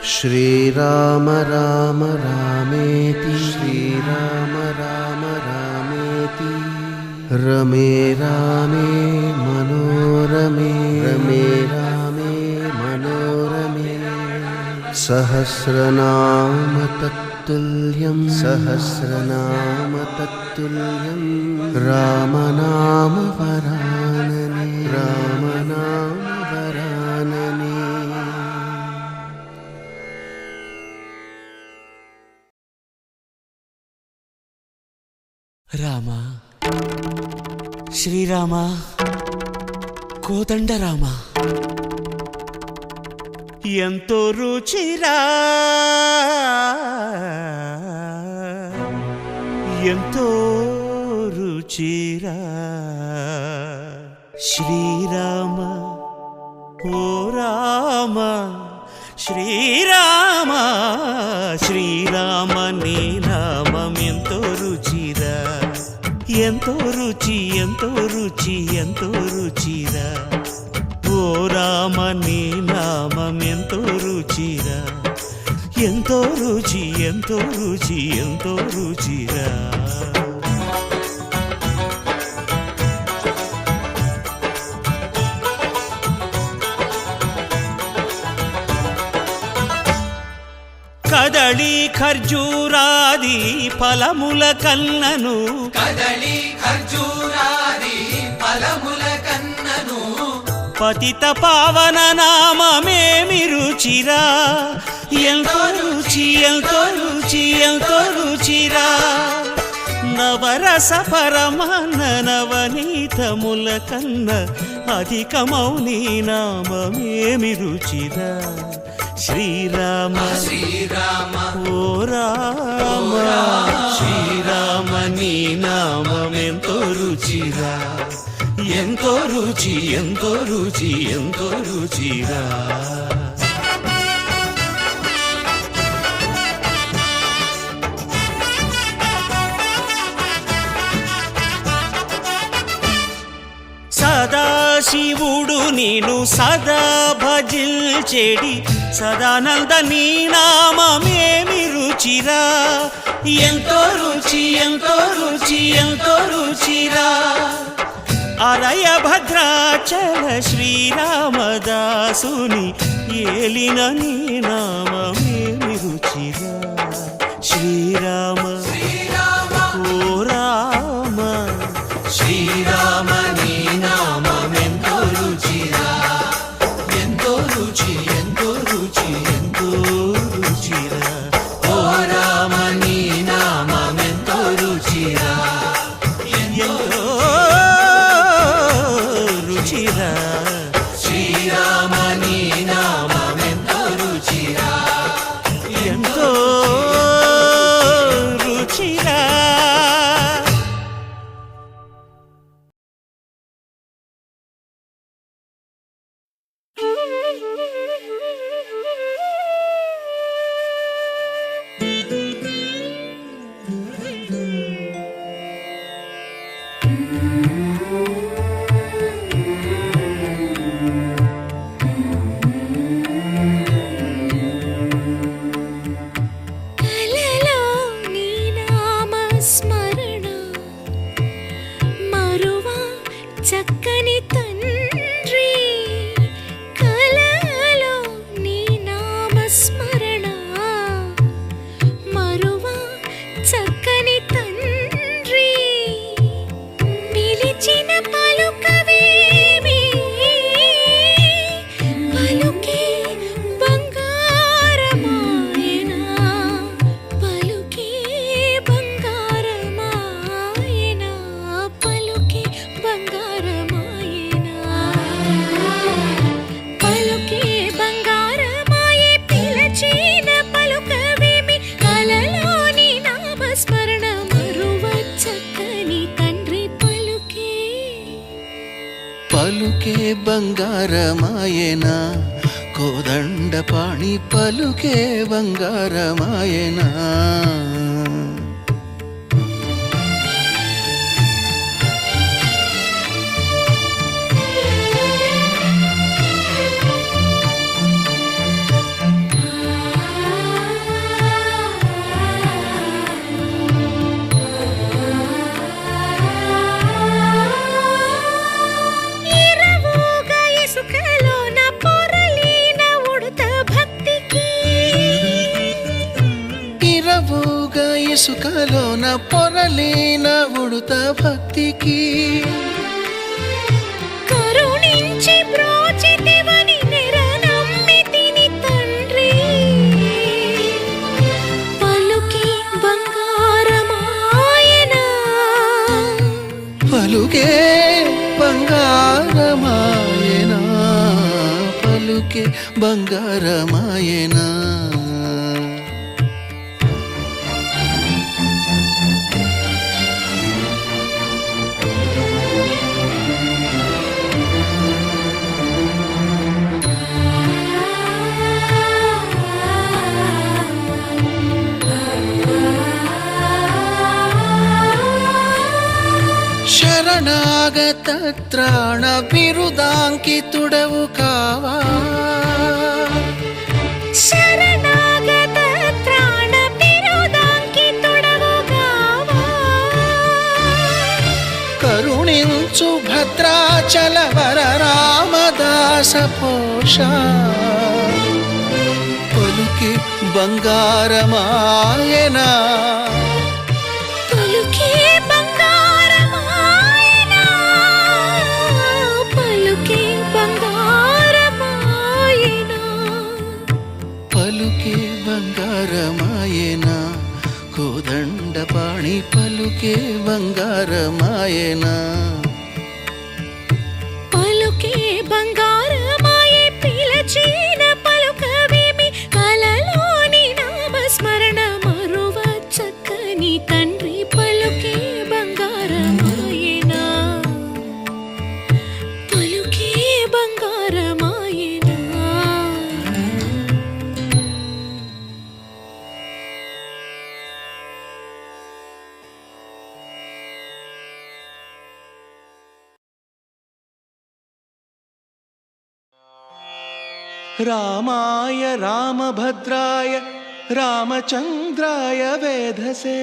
श्रीराम राम रामेति श्रीराम राम रामेति रमे रामे मनोरमे रमे रामे मनोरमे सहस्रनाम तत्तुल्यं सहस्रनाम तत्तुल्यं रामनाम वरानने रामनाम वरानने। రామ శ్రీరామ కోదండ రామ ఎంతో రుచిరా ఎంతో రుచిరా శ్రీరామ ఓ రామ శ్రీరామ శ్రీరామ నీ నామం ఎంతో రుచిరా ఎంతో రుచి ఎంతో రుచి ఎంతో రుచిరా ఓ రామ నీ నామం ఎంతో రుచిరా ఎంతో రుచి ఎంతో రుచి ఎంతో రుచిరా। కదళి ఖర్జూరాది ఫలముల కన్నను కదళి ఖర్జూరాది ఫలముల కన్నను పతిత పావన నామమేమి రుచిరా ఎంతో రుచి ఎంతో రుచి ఎంతో రుచిరా నవరస పరమాన్న నవనీతముల కన్న అధికమౌని నామమేమి రుచిరా శ్రీరామ శ్రీరామ ఓ రామ శ్రీరామ నీ నామం ఎంతో రుచిరా ఎంతో రుచి ఎంతో రుచి ఎంతో రుచిరా। సదాశివుడు నేను సదా భజిల్చెడి సదానంద నీ నామమేమి రుచిరా ఎంతో రుచి ఎంతో రుచి ఎంతో రుచిరా అరయ భద్రాచల శ్రీరామదాసుని ఏలిన నీ నామమేమి రుచిరా శ్రీరామ ఓ రామ శ్రీరామ నీ నామం ఎంతో రుచిరా ఎంతో రుచి ఎంతో రుచి ఎంతో రుచిరా ఓ రామ నీ నామం ఎంతో రుచిరా ఎంతో రుచిరా శ్రీరామ నీ నామం ఎంతో రుచిరా ఎంతో రుచిరా। చక్కని తండ్రి కలలో నీ నామస్మరణ మరువా చక్కని తండ్రి పిలిచిన పలుకవేమి పలుకే బంగారమాయనా పలుకే బంగారమాయనా పలుకే బంగారమాయనా పలుకే బంగారమాయే పిలచిన పలుకవేమి కలలోని నామస్మరణ మరువ చక్కని తండ్రి పలుకే పలుకే బంగారమాయనా కోదండపాణి పలుకే బంగారమాయనా ఎదలోన పొరలీన ఉడుత భక్తికి కరుణించి బ్రోచితివని నెరనమ్మితిని తండ్రి పలుకి బంగారమాయనా పలుకే బంగారమాయనా పలుకే బంగారమాయనా శరణాగత త్రాణ బిరుదాంకితుడవు కావా శరణాగత త్రాణ బిరుదాంకితుడవు కావా కరుణించు భద్రాచల వర రామదాస పోష పలుకి బంగారమాయనా పలుకే బంగారమాయనా పలుకే బంగారమాయనా పలుకే బంగారమాయనా కోదండపాణి పలుకే బంగారమాయనా పలుకే బంగారమాయే పిలచిన పలుకవేమి కలలోని నామస్మరణ మరువ చక్కని తండ్రి పలుకే బంగారమాయేనా పలుకే బంగారమాయేనా రామాయ రామభద్రాయ రామచంద్రాయ వేధసే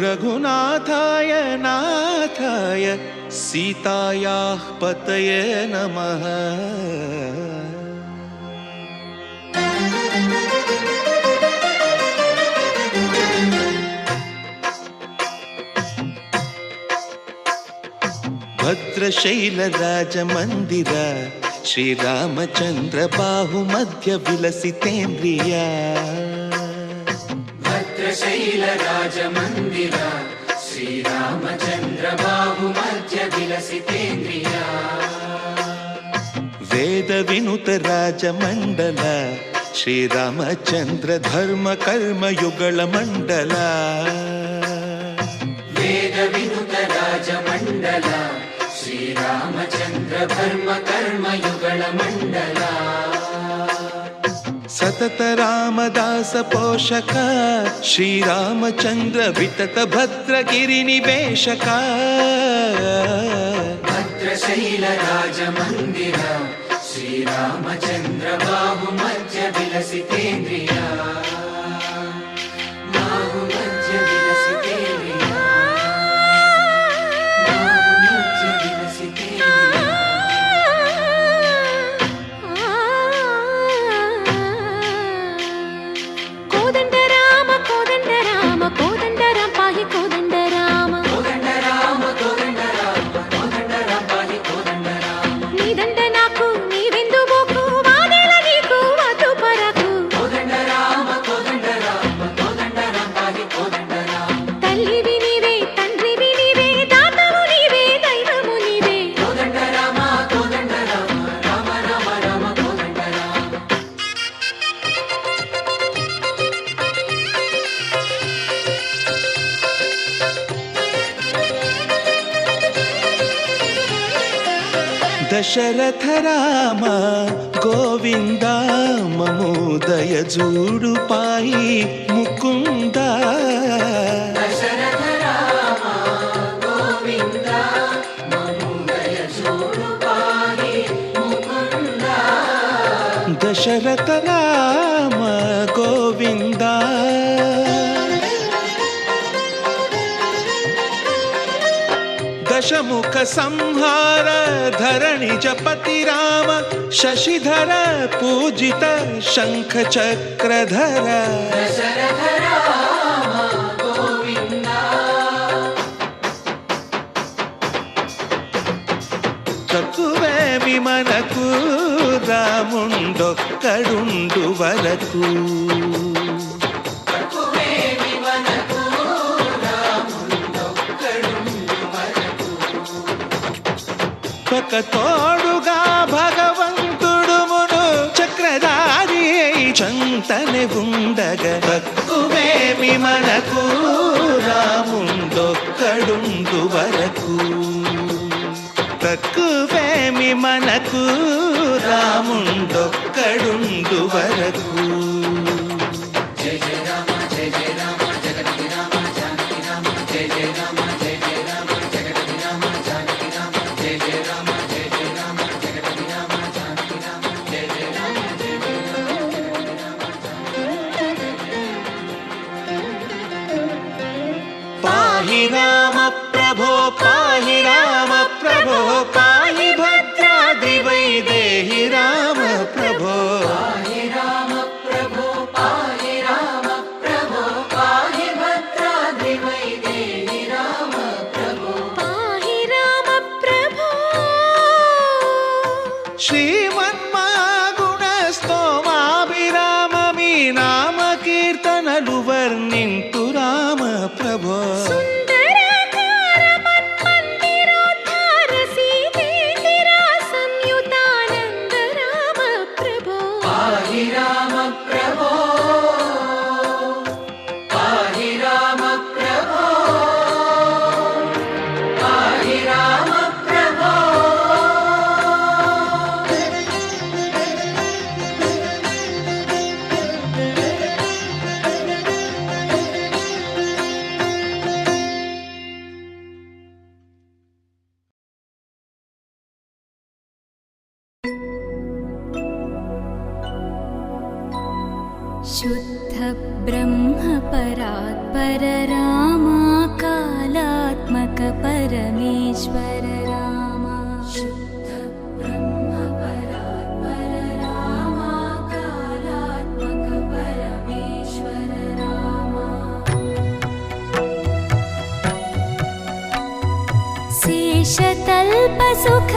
రఘునాథాయ నాథాయ సీతాయాః పతయే నమః భద్రశైలరాజమందిర శ్రీరామచంద్ర బాహుమధ్య విలసితేంద్రియా భద్రశైలరాజమందిర శ్రీరామచంద్ర బాహుమధ్య విలసితేంద్రియా వేద వినుత రాజమండల శ్రీరామచంద్ర ధర్మ కర్మ యుగళ మండల వేద వినుత రాజమండల శ్రీరామచంద్ర ధర్మ కర్మ యుగళ మండల సతత రామదాస పోషక శ్రీరామచంద్ర వితత భద్రగిరి నివేశక భద్రశైల రాజమందిర శ్రీరామచంద్ర బాహుమధ్య విలసితేంద్రియా బాహుమధ్య విలసితేంద్రియా బాహుమధ్య విలసితేంద్రియా కోదండ రామ కోదండ రామ కోదండ రామ పాహి కోదండ రామ కోదండ రామ కోదండ రామ కోదండ రామ పాహి కోదండ రామ నీదండ నాకు నీవెందు బోకు వాదేల నీకు వద్దు పరకు కోదండ రామ కోదండ రామ కోదండ రామ పాహి కోదండ రామ తల్లివి నీవే తండ్రివి నీవే దాతవు నీవే దైవము నీవే కోదండ రామ కోదండ రామ రామ రామ రామ కోదండ రామ దశరథ రామ గోవింద మమోదయ జూడు పాయి ముకుంద దశరథ రామ గోవింద మముదయ చూడు పాహి ముకుంద దశరథ రామ గోవింద దశముఖ సంహార ధరణి జపతి రామ శశిధర పూజిత శంఖ చక్రధర దశరథ రామ గోవింద తక్కువేమి మనకు రాముండొక్కడుండు వరకు. తక్కువేమి మనకు రాముండొక్కడుండు వరకు. ఒక తోడుగా భగవంతుడుమును చక్రధారి చంతనే ఉండగా తక్కువేమి మనకు రాముండొక్కడుండు వరకు. తక్కువేమి మనకు రాముండొక్కడుండు వరకు. జయ జయ రామ జయ జయ రామ జగతి రామ జానకి రామ జయ జయ రామ జయ జయ రామ జగతి రామ జానకి రామ జయ జయ రామ జయ జయ రామ జగతి రామ జానకి రామ జయ జయ రామ జయ జయ రామ జగతి రామ పాహి రామ ప్రభో పాహి రామ ప్రభో పాహి భద్రాద్రి వైదేహి రామ ప్రభో. పాహి రామ ప్రభో పాహి రామ ప్రభో పాహి భద్రాద్రి వైదేహి రామ ప్రభో. పాహి రామ ప్రభో. శ్రీమన్మాగుణ స్తోమాభిరామ మీ నామ కీర్తనలు వర్ణింతు రామ ప్రభో. సుందరాకార మన్మందిరోద్ధార సీతేందిరా సంయుతానంద రామ ప్రభో. పాహి రామ ప్రభో పాహి రామ ప్రభో పాహి రామ ప్రభో. शुद्ध ब्रह्म परात्पर रामा कालात्मक परमेश्वर रामा. शुद्ध ब्रह्म परात्पर रामा कालात्मक परमेश्वर रामा. शेषतल्प सुख